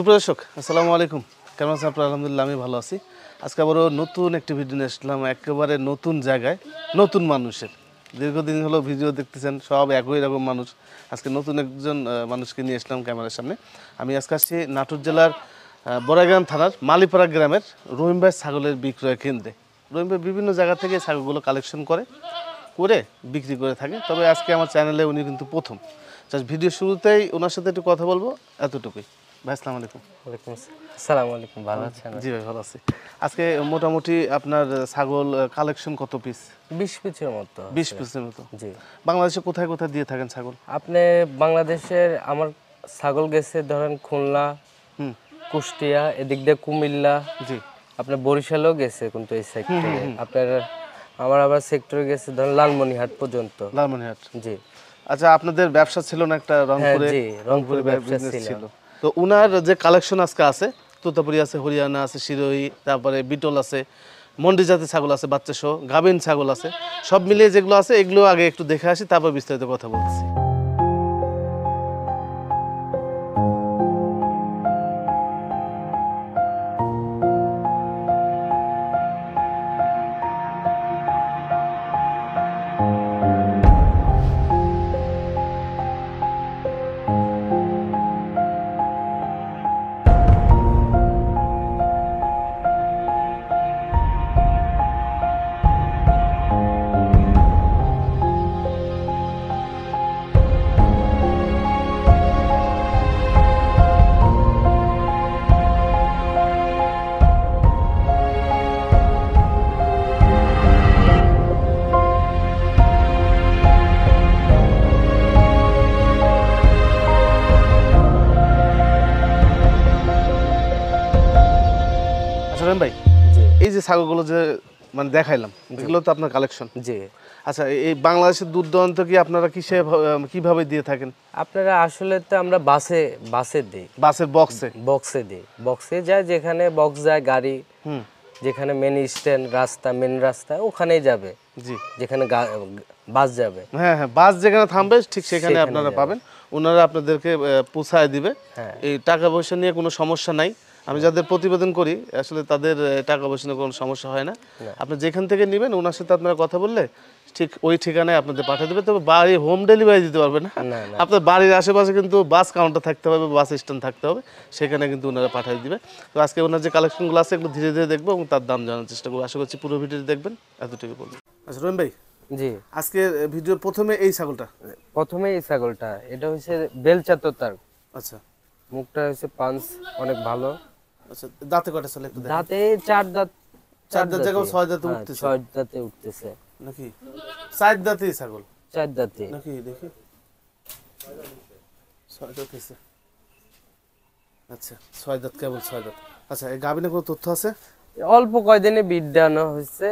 সুপ্রদর্শক আসসালামু আলাইকুম, কেমন আছেন আপনারা? আলহামদুলিল্লাহ আমি ভালো আছি। আজকে আবারও নতুন একটি ভিডিও নিয়ে আসলাম, একেবারে নতুন জায়গায়, নতুন মানুষের। দীর্ঘদিন হলো ভিডিও দেখতেছেন, সব একই রকম মানুষ। আজকে নতুন একজন মানুষকে নিয়ে আসলাম ক্যামেরার সামনে। আমি আজকে আসছি নাটোর জেলার বড়াইগ্রাম থানার মালিপাড়া গ্রামের রহিম ভাই ছাগলের বিক্রয় কেন্দ্রে। রহিম ভাই বিভিন্ন জায়গা থেকে ছাগলগুলো কালেকশন করে বিক্রি করে থাকে। তবে আজকে আমার চ্যানেলে উনি কিন্তু প্রথম। জাস্ট ভিডিও শুরুতেই ওনার সাথে একটু কথা বলবো, এতটুকুই। ভাই আসসালামু আলাইকুম। ওয়ালাইকুম আসসালামু আলাইকুম, ভালো আছেন? জি ভাই ভালো আছি। আজকে মোটামুটি আপনার ছাগল কালেকশন কত পিস? 20 পিসের মতো। 20 পিসের মতো। জি। বাংলাদেশে কোথায় কোথায় দিয়ে থাকেন ছাগল? আপনি বাংলাদেশের আমার ছাগল গেছে ধরেন খুলনা, কুষ্টিয়া, এদিক দিয়ে কুমিল্লা, জি। আপনার বরিশালও গেছে কিন্তু এই সেক্টরে। আপনার আমার আবার সেক্টরে গেছে ধরেন লালমনিরহাট পর্যন্ত। লালমনিরহাট। জি। আচ্ছা, আপনাদের ব্যবসা ছিল না একটা রংপুরে? জি, রংপুরে ব্যবসা business ছিল। তো উনার যে কালেকশন আজকে আছে, তোতাপুরি আছে, হরিয়ানা আছে, শিরোহী, তারপরে বিটল আছে, মন্ডি জাতের ছাগল আছে, বাচ্চা সহ গাভিন ছাগল আছে, সব মিলিয়ে যেগুলো আছে এগুলো আগে একটু দেখে আসি, তারপর বিস্তারিত কথা বলতেছি। ভাই, জি। এই যে ছাগলগুলো যে মানে দেখাইলাম, এগুলো তো আপনার কালেকশন? জি। আচ্ছা, এই বাংলাদেশের দূর দূরান্ত কি আপনারা কিভাবে দিয়ে থাকেন? আপনারা আসলে তো আমরা বাসে দিই, বাসের বক্সে দিই, বক্সে যায়, যেখানে বক্স যায় গাড়ি, যেখানে মেন স্ট্যান্ড রাস্তা, মেন রাস্তা ওখানেই যাবে। জি। যেখানে বাস যাবে, হ্যাঁ হ্যাঁ, বাস যেখানে থামবে ঠিক সেখানে আপনারা পাবেন। ওনারা আপনাদেরকে পৌঁছায় দিবে। এই টাকা পয়সা নিয়ে কোনো সমস্যা নাই। আমি যাদের প্রতিবেদন করি আসলে তাদের টাকা পয়সা নিয়ে কোনো সমস্যা হয় না। আপনি যেখান থেকে নেবেন ওনার সাথে আপনারা কথা বললে ঠিক ওই ঠিকানায় আপনাদের পাঠিয়ে দেবে। তবে বাড়ি হোম ডেলিভারি দিতে পারবে না। আপনার বাড়ির আশেপাশে কিন্তু বাস কাউন্টার থাকতে হবে, বাস স্ট্যান্ড থাকতে হবে, সেখানে কিন্তু ওনারা পাঠিয়ে দিবে। তো আজকে ওনার যে কালেকশনগুলো আছে এগুলো ধীরে ধীরে দেখবো এবং তার দাম জানার চেষ্টা করবো। আশা করছি পুরো ভিডিও দেখবেন, এতটুকু বলবো। আচ্ছা রহিম ভাই, জি, আজকে ভিডিওর প্রথমে এই ছাগলটা, প্রথমে এই ছাগলটা, এটা হচ্ছে বেলচা তোতার। আচ্ছা, মুখটা হচ্ছে পাঁচ অনেক ভালো। আচ্ছা, দাঁতে কয়টা চলে একটু দেখেন? দাঁতে চার দাঁত জায়গায় 6 দাঁতে উঠতেছে। 6 দাঁতে উঠতেছে নাকি 4 দাঁতেই ছাগল? 4 দাঁতে নাকি দেখি 6 দাঁত হয়েছে। আচ্ছা, 6 দাঁত, কেবল 6 দাঁত। আচ্ছা, এই গাভিনে কোনো তথ্য আছে? অল্প কয়দিনে বিট দেওয়ানো হয়েছে,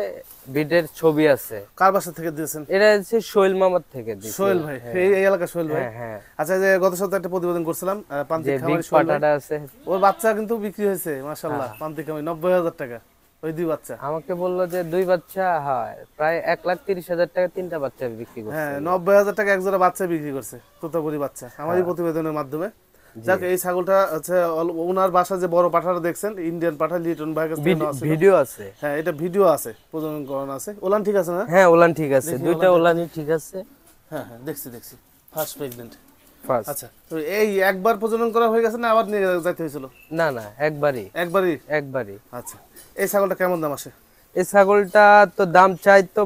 বিটের ছবি আছে। কার বাসা থেকে দিয়েছেন? এটা হচ্ছে সোহেল মামার থেকে দিয়েছে। সোহেল ভাই, এই এলাকা সোহেল ভাই? হ্যাঁ। আচ্ছা, যে গত সপ্তাহে একটা প্রতিবেদন করছিলাম পান্তি খামারি সোহেল ভাই, আছে, ওর বাচ্চা কিন্তু বিক্রি হয়েছে মাশাআল্লাহ। পান্তি খামারি 90,000 টাকা, ওই 2 বাচ্চা। আমাকে বললো যে 2 বাচ্চা হয় প্রায় 1,30,000 টাকা 3টা বাচ্চা বিক্রি করছে। হ্যাঁ, 90,000 টাকা এক জোড়া বাচ্চা বিক্রি করছে, তোতাপুরি বাচ্চা, আমারই প্রতিবেদনের মাধ্যমে। যাক, এই ছাগলটা হচ্ছে ওনার বাসা যে বড় পাঠাটা দেখছেন, ইন্ডিয়ান পাঠা, লিটন ভাইয়ের কাছে ভিডিও আছে। হ্যাঁ, এটা ভিডিও আছে, প্রজনন করানো আছে। ওলান ঠিক আছে না? হ্যাঁ, ওলান ঠিক আছে, দুইটা ওলানই ঠিক আছে। হ্যাঁ হ্যাঁ, দেখছি ফার্স্ট প্রেগন্যান্ট। ফার্স্ট। আচ্ছা, তো এই একবার প্রজনন করা হয়ে গেছে না আবার নিয়ে যাইতে হয়েছিল? না, একবারই। আচ্ছা, এই ছাগলটা কেমন দাম আসে? এই ছাগলটা তো দাম চাই তো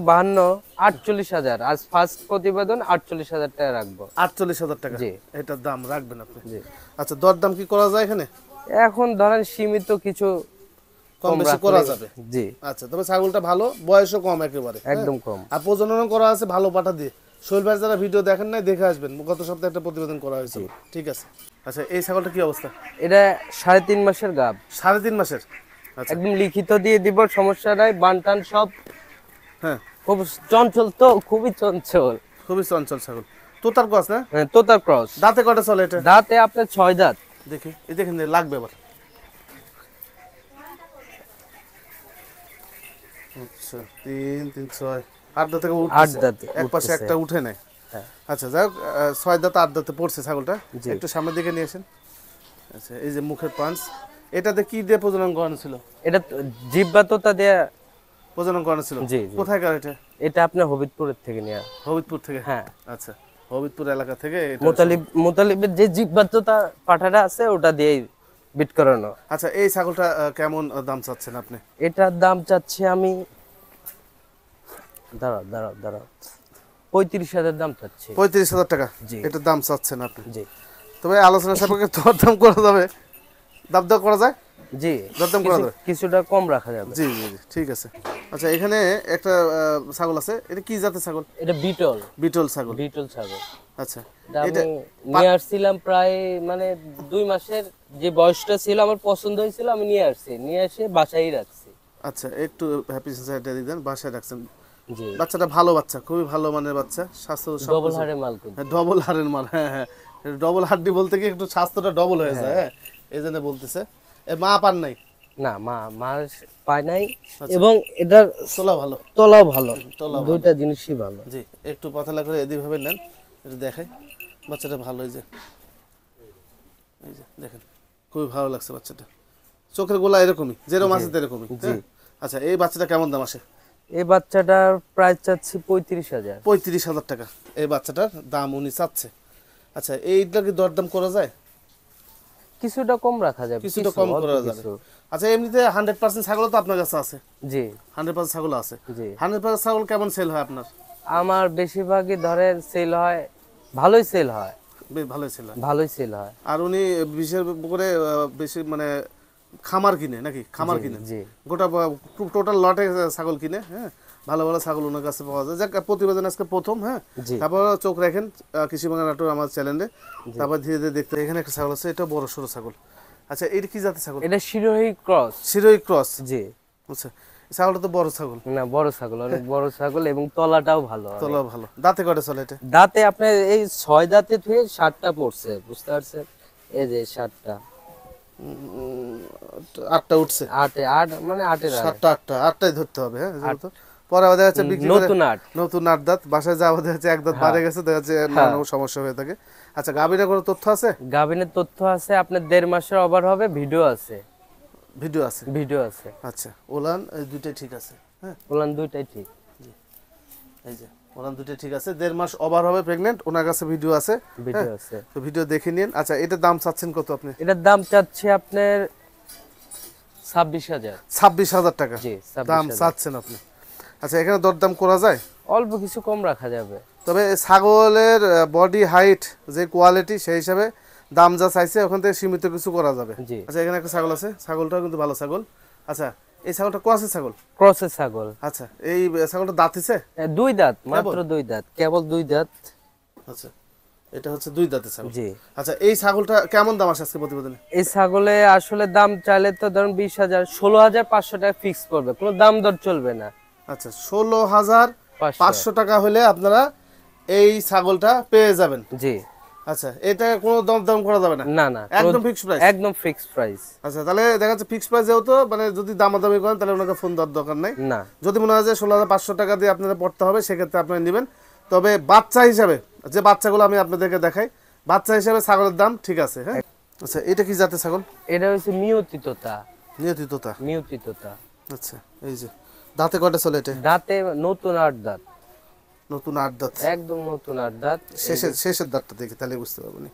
48,000। আজ ফার্স্ট প্রতিবেদন 48,000 টাকা রাখবো। 48,000 টাকা? জি। এটার দাম রাখবেন আপনি? জি। আচ্ছা, দরদাম কি করা যায় এখানে? এখন ধরেন সীমিত কিছু কম বেশি করা যাবে? জি। আচ্ছা, তবে ছাগলটা ভালো, বয়সও কম, একেবারে একদম কম, আর প্রজনন করা আছে ভালো পাঠা দিয়ে। সোহেল ভাই যারা ভিডিও দেখেন নাই দেখে আসবেন, গত সপ্তাহে একটা প্রতিবেদন করা হয়েছিল। ঠিক আছে। আচ্ছা, এই ছাগলটা কি অবস্থা? এটা 3.5 মাসের গাব। 3.5 মাসের? আচ্ছা, একদম লিখিত দিয়ে দিব, সমস্যা নাই, বানটান সব। হ্যাঁ, খুব চঞ্চল তো, খুবই চঞ্চল, খুবই চঞ্চল ছাগল। তোতার ক্রস না? হ্যাঁ, তোতার ক্রস। দাঁতে কয়টা চলে এটা? দাঁতে আপনার 6 দাঁত। দেখি, এই দেখেন, লাগবে এবার। আচ্ছা, 3 3 6 8 দাঁতে উঠছে। 8 দাঁতে এক পাশে একটা উঠে নেয়। আচ্ছা, যাই হোক, 6 দাঁত 8 দাঁতে পড়ছে ছাগলটা। একটু সামনের দিকে নিয়ে আসেন, আচ্ছা, এই যে মুখের পাঞ্চ, এটাতে কি দিয়ে প্রজনন করানো ছিল? এটা জিব্বা তোতা দিয়ে প্রজনন করানো ছিল? জি, জি। কোথায় কার এটা? এটা আপনার হবিবপুরের থেকে নেওয়া। হবিবপুর থেকে? হ্যাঁ, আচ্ছা, হবিবপুর এলাকা থেকে এটা। মোতালিবের যে জিব্বা তোতা পাঠাটা আছে ওটা দিয়েই বিট করানো। আচ্ছা, এই ছাগলটা কেমন দাম চাচ্ছেন আপনি? এটার দাম চাচ্ছি আমি, দাঁড়াও 35,000 দাম চাচ্ছি। 35,000 টাকা জি। এটার দাম চাচ্ছেন আপনি? জি তবে আলোচনা সাপেক্ষে দরদাম করা যাবে? দাম করা যায়? জি, দরদাম করা যাবে? কিছুটা কম রাখা যাবে। জি জি জি, ঠিক আছে। আচ্ছা, এখানে একটা ছাগল আছে, এটা কি জাতের ছাগল? এটা বিটল বিটল ছাগল। বিটল ছাগল। আচ্ছা, এটা আমি নিয়ে আসছিলাম প্রায় মানে 2 মাসের, যে বয়সটা ছিল আমার পছন্দ হয়েছিল, আমি নিয়ে এসে বাসায় রাখছি। আচ্ছা, একটু হ্যাপি সোসাইটি দিবেন, বাসায় রাখছেন। জি, বাচ্চাটা ভালো বাচ্চা, খুবই ভালো মানের বাচ্চা, স্বাস্থ্য ডবল হাড়ের মাল কিন্তু। ডবল হাড়ের মাল। হ্যাঁ হ্যাঁ, ডবল হাড্ডি বলতে কি একটু স্বাস্থ্যটা ডবল হয়ে যায়, হ্যাঁ, এই জন্য বলতেছে। এ মা পান নাই? না, মার পায় নাই, এবং এটার তোলা ভালো, তলাও ভালো, তলা ভালো। দুইটা জিনিসই ভালো। জি, একটু পাতলা করে এদিক ভাবে নেন, একটু দেখাই। বাচ্চাটা ভালো, এই যে দেখেন, খুবই ভালো লাগছে বাচ্চাটা। চোখের গোলা এরকমই, যেরকম আছে এরকমই। হ্যাঁ। আচ্ছা, এই বাচ্চাটা কেমন দাম আসে? এই বাচ্চাটার প্রাইস চাচ্ছি 35,000। 35,000 টাকা এই বাচ্চাটার দাম উনি চাচ্ছে। আচ্ছা, এইটা কি দরদাম করা যায়? কিছুটা কম রাখা যাবে, কিছুটা কম অল্প করা যাবে। কিছু। আচ্ছা, এমনিতে 100% ছাগল তো আপনার কাছে আছে? জি 100% ছাগল আছে। জি, 100% ছাগল কেমন সেল হয় আপনার? আমার বেশিরভাগই ধরেন সেল হয়, ভালোই সেল হয়, বেশ ভালোই সেল হয়। ভালোই সেল হয়। আর উনি বিশেষ করে বেশি মানে খামার কিনে নাকি? খামার কিনে জি গোটা টোটাল লটে ছাগল কিনে। হ্যাঁ, ভালো ভালো ছাগল ওনার কাছে পাওয়া যায়। যাক, প্রতিবেদন আজকে প্রথম। হ্যাঁ, জি, তারপর চোখ রাখেন কৃষি বাংলা নাটোর আমার চ্যানেলে, তারপর ধীরে ধীরে দেখতে। এখানে একটা ছাগল আছে, এটা বড় সড়ো ছাগল। আচ্ছা, এটা কি জাতের ছাগল? এটা শিরোহী ক্রস। শিরোহী ক্রস। জি, আচ্ছা, এই ছাগলটা তো বড় ছাগল। না বড় ছাগল, অনেক বড় ছাগল, এবং তলাটাও ভালো অনেক। তলা ভালো। দাঁতে কয়টা চলে এটা? দাঁতে আপনার এই 6 দাঁতে থেকে 7টা পড়ছে, বুঝতে পারছেন? এই যে 7টা, 8টা উঠছে। 8 মানে 8-এর 7টা 8টা 8টাই ধরতে হবে। হ্যাঁ, যেহেতু পরে আবার দেখা যাচ্ছে বিক্রি করে নতুন 8। নতুন 8 দাঁত বাসায় যাওয়া, দেখা যাচ্ছে 1 দাঁত বাড়ে গেছে, দেখা যাচ্ছে নানা সমস্যা হয়ে থাকে। আচ্ছা, গাভীর কোনো তথ্য আছে? গাভিনের তথ্য আছে, আপনার 1.5 মাসের ওভার হবে, ভিডিও আছে। ভিডিও আছে? ভিডিও আছে। আচ্ছা, ওলান এই দুইটাই ঠিক আছে। হ্যাঁ, বললাম দুইটাই ঠিক। এই যে ওলান দুইটাই ঠিক আছে, 1.5 মাস ওভার হবে, প্রেগনেন্ট। ওনার কাছে ভিডিও আছে। ভিডিও আছে। তো ভিডিও দেখে নিন। আচ্ছা, এটার দাম চাচ্ছেন কত আপনি? এটার দাম চাচ্ছি আপনার 26,000। 26,000 টাকা জি, দাম 26,000। চাচ্ছেন আপনি। আচ্ছা, এখানে দরদাম করা যায়? অল্প কিছু কম রাখা যাবে। তবে ছাগলের বডি হাইট যে কোয়ালিটি, সেই হিসাবে দাম যা চাইছে ওখান থেকে সীমিত কিছু করা যাবে। জি, আচ্ছা, এখানে একটা ছাগল আছে, ছাগলটাও কিন্তু ভালো ছাগল। আচ্ছা, এই ছাগলটা ক্রসের ছাগল? ক্রসের ছাগল। আচ্ছা, এই ছাগলটা দাঁত হইছে? 2 দাঁত, মাত্র 2 দাঁত, কেবল 2 দাঁত। আচ্ছা, এটা হচ্ছে 2 দাঁতের ছাগল। জি, আচ্ছা, এই ছাগলটা কেমন দাম আসে আজকে প্রতিবেদনে? এই ছাগলে আসলে দাম চাইলে তো ধরুন 20,000, 16,500 টাকা ফিক্স করবে, কোনো দাম দর চলবে না। আচ্ছা, 16,500 টাকা হলে আপনারা এই ছাগলটা পেয়ে যাবেন। জি, আচ্ছা, এটা কোনো দাম করা যাবে না? না না, একদম ফিক্সড প্রাইস? একদম ফিক্সড প্রাইস। আচ্ছা, তাহলে দেখা যাচ্ছে ফিক্সড প্রাইস, যেহেতু মানে যদি দামাদামি করেন তাহলে ওনাকে ফোন দেওয়ার দরকার নাই। না, যদি মনে হয় যে 16,500 টাকা দিয়ে আপনাদের পড়তে হবে, সেক্ষেত্রে আপনারা নেবেন। তবে বাচ্চা হিসাবে, যে বাচ্চাগুলো আমি আপনাদেরকে দেখাই, বাচ্চা হিসাবে ছাগলের দাম ঠিক আছে। হ্যাঁ, আচ্ছা, এটা কি জাতের ছাগল? এটা হচ্ছে মিয়তি তোতা। নিয়তি তোতা। মিয়তি তোতা। আচ্ছা, এই যে দাঁতে কয়টা চলে এটা? দাঁতে নতুন 8 দাঁত, নতুন 8 দাঁত। একদম নতুন 8 দাঁত। শেষের দাঁতটা দেখি, তাহলে বুঝতে পারবেন।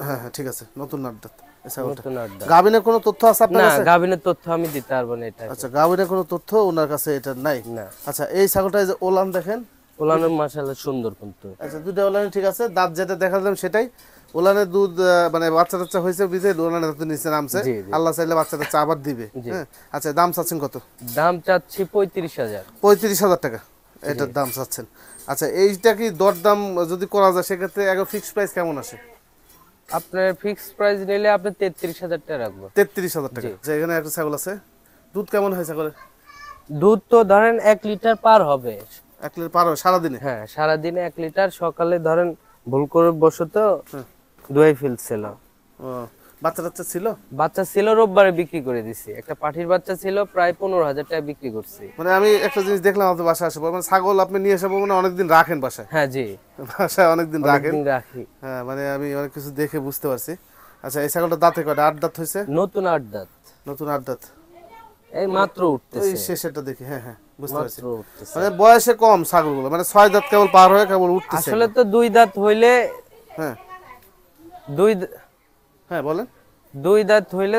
হ্যাঁ হ্যাঁ, ঠিক আছে, নতুন 8 দাঁত এই ছাগলটা। নতুন 8 দাঁত। গাভিনের কোনো তথ্য আছে আপনার না, কাছে? গাভিনের তথ্য আমি দিতে পারবো না এটা। আচ্ছা, গাভিনের কোনো তথ্য ওনার কাছে এটা নাই? না, আচ্ছা, এই ছাগলটা এই যে ওলান দেখেন। ওলানের মাশাআল্লাহ সুন্দর কিন্তু। আচ্ছা, দুটো ওলানই ঠিক আছে, দাঁত যেটা দেখালাম সেটাই। ওলানের দুধ মানে বাচ্চা টাচ্চা হয়েছে, বিজে ওলানের দাঁত নিচে নামছে। জি, জি। আল্লাহ চাইলে বাচ্চা টাচ্চা আবার দিবে। হ্যাঁ, আচ্ছা, দাম চাচ্ছেন কত? দাম চাচ্ছি 35,000। 35,000 টাকা এটার দাম চাচ্ছেন। আচ্ছা, এইটা কি দরদাম যদি করা যায়, সেক্ষেত্রে একদম ফিক্সড প্রাইস কেমন আসে? আপনার ফিক্সড প্রাইস নিলে আপনি 33,000 টাকা রাখবো। 33,000 টাকা। যে এখানে একটা ছাগল আছে, দুধ কেমন হয় ছাগলের? দুধ তো ধরেন 1 লিটার পার হবে। 1 লিটার পার হয় সারাদিনে? হ্যাঁ, সারাদিনে 1 লিটার। সকালে ধরেন ভুল করে বসত দুয়াই ফেলছিল। ও, বাচ্চা টাচ্চা ছিল? বাচ্চা ছিল, রোববারে বিক্রি করে দিছি। একটা পাঠির বাচ্চা ছিল, প্রায় 15,000 টাকা বিক্রি করছি। মানে আমি একটা জিনিস দেখলাম আপনার বাসায় আসে, মানে ছাগল আপনি নিয়ে এসে মানে অনেকদিন রাখেন বাসায়? হ্যাঁ জি, বাসায় অনেকদিন রাখেন? একদিন রাখি। হ্যাঁ, মানে আমি অনেক কিছু দেখে বুঝতে পারছি। আচ্ছা এই ছাগলটা দাঁতে কয়টা? 8 দাঁত হয়েছে? নতুন 8 দাঁত, নতুন 8 দাঁত। এই মাত্র ওই উঠতেছে, শেষেরটা দেখি, হ্যাঁ হ্যাঁ বুঝতে পারছি। মাত্র উঠতেছে। মানে বয়সে কম ছাগলগুলো, মানে 6 দাঁত কেবল পার হয়ে কেবল উঠতেছে। আসলে তো 2 দাঁত হইলে, হ্যাঁ 2 হ্যাঁ বলেন। 2 দাঁত হইলে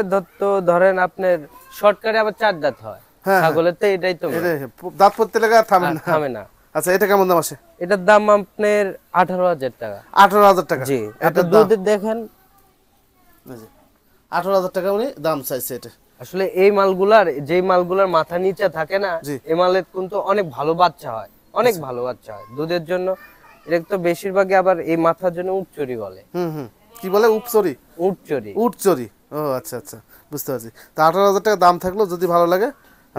ধরেন আপনার শর্টকাটে আবার 4 দাঁত হয় হ্যাঁ, ছাগলের, তো এটাই তো এটা দাঁত পড়তে লাগা থামে না। থামে না। আচ্ছা এটা কেমন দাম আসে? এটার দাম আপনার 18,000 টাকা। 18,000 টাকা? জি, এটা এটার দাম দুধের দেখেন, 18,000 টাকা উনি দাম চাইছে এটা। আসলে এই মালগুলার, যেই মালগুলার মাথা নিচে থাকে না, জি। এই মালের কিন্তু অনেক ভালো বাচ্চা হয়, অনেক ভালো বাচ্চা হয় দুধের জন্য। এটা তো বেশিরভাগই আবার এই মাথার জন্য উটচরি বলে। হুম কি বলে? উপচরি? উটচরি। উটচরি, ও আচ্ছা আচ্ছা বুঝতে পারছি। তা 18,000 টাকা দাম থাকলো, যদি ভালো লাগে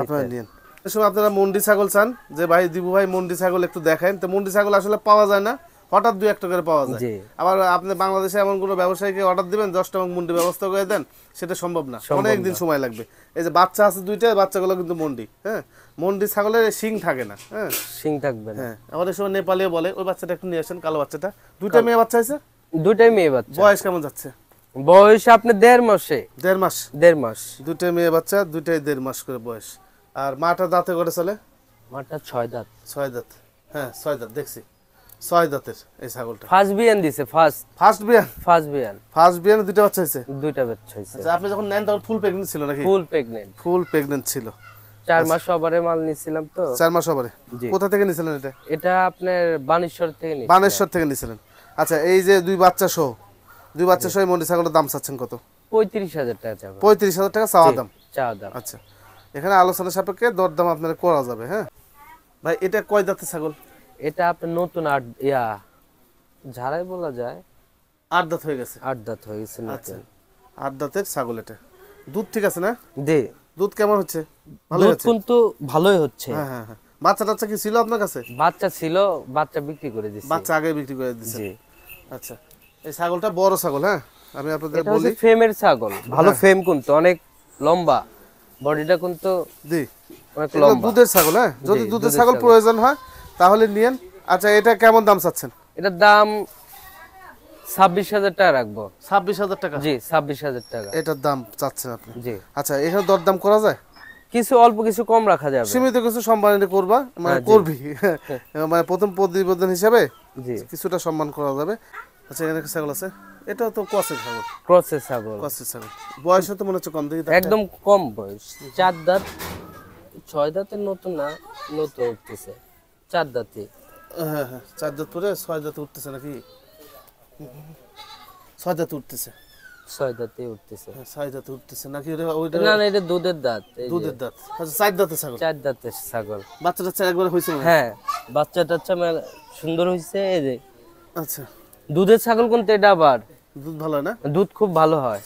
আপনারা নিন। এই সময় আপনারা মন্ডি ছাগল চান যে ভাই দিবু ভাই মন্ডি ছাগল একটু দেখান, তো মন্ডি ছাগল আসলে পাওয়া যায় না, হঠাৎ 2-1টা করে পাওয়া যায়। জি। আবার আপনি বাংলাদেশে এমন কোনো ব্যবসায়ীকে অর্ডার দিবেন 10টা মন্ডি ব্যবস্থা করে দেন, সেটা সম্ভব না, অনেক দিন সময় লাগবে। এই যে বাচ্চা আছে 2টা, বাচ্চাগুলো কিন্তু মন্ডি, হ্যাঁ মন্ডি ছাগলের শিং থাকে না, হ্যাঁ সিং থাকবে না। হ্যাঁ। আবার এই সময় নেপালিও বলে, ওই বাচ্চাটা একটু নিয়ে আসেন, কালো বাচ্চাটা। 2টা মেয়ে বাচ্চা আছে? দুটাই মেয়ে বাচ্চা। বয়স কেমন যাচ্ছে? বয়স আপনার 1.5 মাসে। 1.5 মাস? 1.5 মাস। 2টা মেয়ে বাচ্চা, 2টাই 1.5 মাস করে বয়স। আর মাটা দাঁতে করে চলে? মাটা 6 দাঁত। 6 দাঁত, হ্যাঁ 6 দাঁত দেখছি, 6 দাঁতের এই ছাগলটা। ফার্স্ট বিয়ান দিছে, ফার্স্ট বিয়ান? ফার্স্ট বিয়ান। ফার্স্ট বিয়ানে 2টা বাচ্চা হয়েছে? 2টা বাচ্চা হইছে। আচ্ছা আপনি যখন নেন তখন ফুল প্রেগনেন্ট ছিল নাকি? ফুল প্রেগন্যান্ট। ফুল প্রেগনেন্ট ছিল। 4 মাস সবারে মাল নিছিলাম তো। 4 মাস হবে? জি। কোথা থেকে নিছিলেন এটা? এটা আপনার বানেশ্বর থেকে নিছি। বানেশ্বর থেকে নিছিলেন? আচ্ছা এই যে 2 বাচ্চা সহ, 2 বাচ্চা সহ মন্ডি ছাগলের দাম চাচ্ছেন কত? 35,000 টাকা যাবে। 35,000 টাকা চাওয়া দাম? চা দাম। আচ্ছা এখানে আলোচনা সাপেক্ষে দরদাম আপনারা করা যাবে। হ্যাঁ ভাই এটা কয় দাঁতের ছাগল? এটা আপনার নতুন ঝাড়াই বলা যায়, 8 দাঁত হয়ে গেছে। 8 দাঁত হয়ে গেছে আচ্ছা নতুন। 8 দাঁতের ছাগল এটা। দুধ ঠিক আছে না? জি। দুধ কেমন হচ্ছে? ভালো দুধ হচ্ছে? কিন্তু ভালোই হচ্ছে। হ্যাঁ হ্যাঁ হ্যাঁ। বাচ্চা টাচ্চা কি ছিল আপনার কাছে? বাচ্চা ছিল, বাচ্চা বিক্রি করে দিছি। বাচ্চা আগে বিক্রি করে দিয়েছে? জি। আচ্ছা এই ছাগলটা বড় ছাগল, হ্যাঁ আমি আপনাদের এটা বলি। হচ্ছে ফ্রেমের ছাগল, ভালো ফ্রেম কিন্তু, অনেক লম্বা বডিটা কিন্তু, জি অনেক এগুলো লম্বা। দুধের ছাগল, হ্যাঁ যদি জি, দুধের দুধের ছাগল ছাগল। প্রয়োজন হয় তাহলে নিয়েন। আচ্ছা এটা কেমন দাম চাচ্ছেন? এটার দাম 26,000 টাকা রাখবো। 26,000 টাকা? জি, 26,000 টাকা। এটার দাম চাচ্ছেন আপনি? জি। আচ্ছা এখানে দরদাম করা যায়? কিছু অল্প কিছু কম রাখা যাবে। সীমিত কিছু সম্মানিত করবা, মানে হ্যাঁ, জি। করবি মানে প্রথম প্রতিবেদন হিসাবে জি। কিছুটা সম্মান করা যাবে। আচ্ছা এখানে একটা ছাগল আছে, এটাও তো কসের ছাগল? ক্রসের ছাগল। কসের ছাগল, বয়স তো মনে হচ্ছে কম, দেখি একদম কম বয়স, 4 দাঁত, 6 দাঁতের নতুন না, নতুন উঠতেছে 4 দাঁতে। হ্যাঁ হ্যাঁ 4 দাঁত পরে 6 দাঁত উঠতেছে নাকি? 6 দাঁত উঠতেছে? 6 দাঁতে উঠতেছে। 6 দাঁত উঠতেছে নাকি? ওইটা না না, এটা দুধের দাঁত। এই যে দুধের দাঁত? আচ্ছা 4 দাঁতের ছাগল? 4 দাঁতের ছাগল। বাচ্চা টাচ্চা একবার হয়েছে মনে হয়? হ্যাঁ, বাচ্চা টাচ্চা সুন্দর হইছে। এই যে আচ্ছা দুধের ছাগল কিন্তু এটা আবার দুধ ভালো হয় না? দুধ খুব ভালো হয়।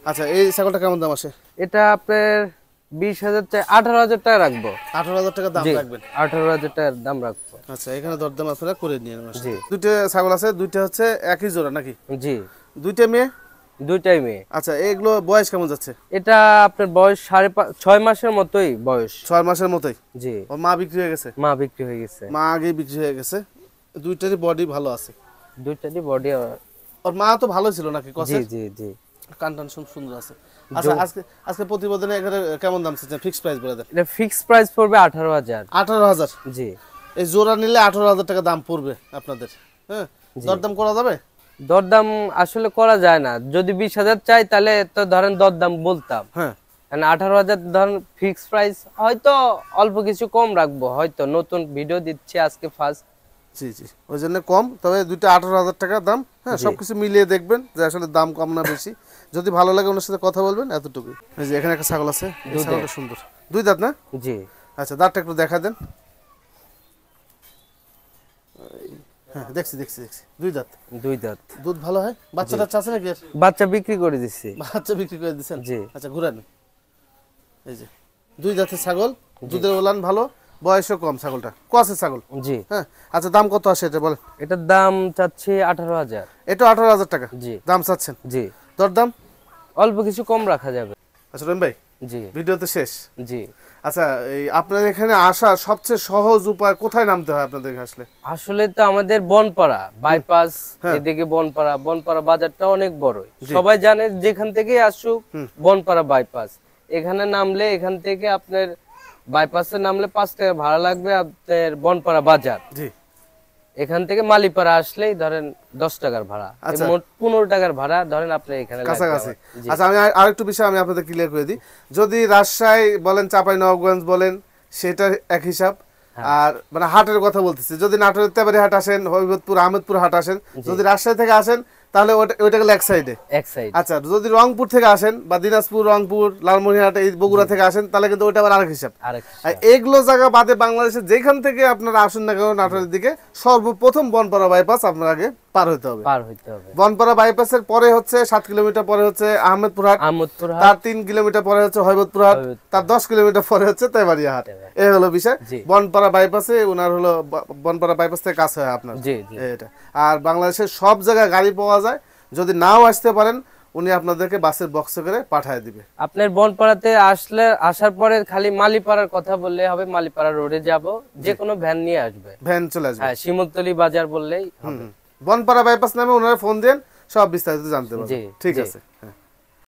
আচ্ছা এই ছাগলটা কেমন দাম আসে? এটা আপনার 20,000 টাকা, 18,000 টাকা রাখবো। 18,000 টাকা দাম জি, রাখবেন? 18,000 টাকার দাম রাখবো। আচ্ছা এখানে দরদাম আপনারা করে নিয়ে নেবেন। জি। দুইটা ছাগল আছে, দুইটা হচ্ছে একই জোড়া নাকি? জি, দুইটা মেয়ে? দুইটাই মেয়ে। আচ্ছা এগুলো বয়স কেমন যাচ্ছে? এটা আপনার বয়স 6 মাসের মতোই বয়স। 6 মাসের মতোই? জি। ওর মা বিক্রি হয়ে গেছে? মা বিক্রি হয়ে গেছে। মা আগেই বিক্রি হয়ে গেছে। দুইটারই বডি ভালো আছে? দুইটারই বডি। ওর মা তো ভালো ছিল নাকি? জি কসে জি জি। কান টান সুন্দর আছে। আচ্ছা আজকে প্রতিবেদনে এখানে কেমন দাম চাচ্ছেন? ফিক্স প্রাইস বলে দেন। এটা ফিক্স প্রাইস পড়বে 18,000। 18,000? জি। এই জোড়া নিলে 18,000 টাকা দাম পড়বে আপনাদের। হ্যাঁ দরদাম করা যাবে? দরদাম আসলে করা যায় না, যদি 20,000 চাই তাহলে তো ধরেন দরদাম বলতাম। হ্যাঁ 18,000 ধরেন ফিক্স প্রাইস, হয়তো অল্প কিছু কম রাখবো, হয়তো নতুন ভিডিও দিচ্ছি আজকে ফার্স্ট। জি জি ওই জন্য কম, তবে দুইটা 18,000 টাকা দাম। হ্যাঁ সবকিছু মিলিয়ে দেখবেন যে আসলে দাম কম না বেশি, যদি ভালো লাগে ওনার সাথে কথা বলবেন, এতটুকুই। এই যে এখানে একটা ছাগল আছে, এই ছাগলটা সুন্দর, 2 দাঁত না? জি। আচ্ছা দাঁতটা একটু দেখা দেন। হ্যাঁ দেখছি দেখছি দেখছি, 2 দাঁত। 2 দাঁত। দুধ ভালো হয়? বাচ্চাটা আছে নাকি? আর বাচ্চা বিক্রি করে দিচ্ছি। বাচ্চা বিক্রি করে দিচ্ছেন? জি। আচ্ছা ঘুরান। এই যে 2 দাঁতের ছাগল, দুধের ওলান ভালো, বয়সও কম ছাগলটা, কসের ছাগল? জি। হ্যাঁ আচ্ছা দাম কত আসে এটা বলেন? এটার দাম চাচ্ছি 18,000। এটা 18,000 টাকা জি। দাম চাচ্ছেন? জি। দরদাম অল্প কিছু কম রাখা যাবে। আচ্ছা রহিম ভাই জি ভিডিওতে শেষ। জি। আচ্ছা, এই আপনার এখানে আসা সবচেয়ে সহজ উপায় কোথায় নামতে হয় আপনাদের আসলে? আসলে তো আমাদের বনপাড়া বাইপাস, এদিকে বনপাড়া বাজারটা অনেক বড়, সবাই জানে যেখান থেকে আসুক বনপাড়া বাইপাস। এখানে নামলে এখান থেকে আপনার বাইপাসে নামলে 5 টাকা ভাড়া লাগবে আপনার বনপাড়া বাজার। জি। এখান থেকে মালিপাড়া আসলেই ধরেন 10 টাকার ভাড়া, মোট 15 টাকার ভাড়া ধরেন আপনি এখানে কাছাকাছি। আচ্ছা, আমি আরেকটু বিষয় আমি আপনাদের ক্লিয়ার করে দিই। যদি রাজশাহী বলেন, চাঁপাইনবাবগঞ্জ বলেন, সেটা এক হিসাব। আর মানে হাটের কথা বলতেছি, যদি নাটোরের তেবারি হাট আসেন, হবিবপুর আহমেদপুর হাট আসেন, যদি রাজশাহী থেকে আসেন তাহলে ওইটা গেল এক সাইডে। আচ্ছা, যদি রংপুর থেকে আসেন বা দিনাজপুর, রংপুর, লালমনিরহাট, এই বগুড়া থেকে আসেন তাহলে কিন্তু ওইটা আবার আরেক হিসাব। আর এগুলো জায়গা বাদে বাংলাদেশে যেখান থেকে আপনারা আসুন না কেন নাটোরের দিকে, সর্বপ্রথম বনপাড়া বাইপাস আপনার আগে পার হইতে হবে। বনপাড়া বাইপাসের পরে হচ্ছে 7 কিলোমিটার পরে হচ্ছে আহমেদপুর হাট, তার 3 কিলোমিটার পরে হচ্ছে হবিবপুর হাট, তার 10 কিলোমিটার পরে হচ্ছে তেবাড়িয়া হাট। এই হলো বিষয়। বনপাড়া বাইপাসে ওনার হলো বনপাড়া বাইপাস থেকে কাছে হয় আপনার এটা। আর বাংলাদেশের সব জায়গায় গাড়ি পাওয়া যায়, যদি নাও আসতে পারেন উনি আপনাদেরকে বাসের বক্সে করে পাঠিয়ে দিবে। আপনার বনপাড়াতে আসার পরে খালি মালিপাড়ার কথা বললে হবে, মালিপাড়া রোডে যাব, যে কোনো ভ্যান নিয়ে আসবে, ভ্যান চলে আসবে। হ্যাঁ, শিমুলতলি বাজার বললেই হবে। বনপাড়া বাইপাস নামে ওনারা ফোন দেন, সব বিস্তারিত জানতে পারবেন। ঠিক আছে। হ্যাঁ।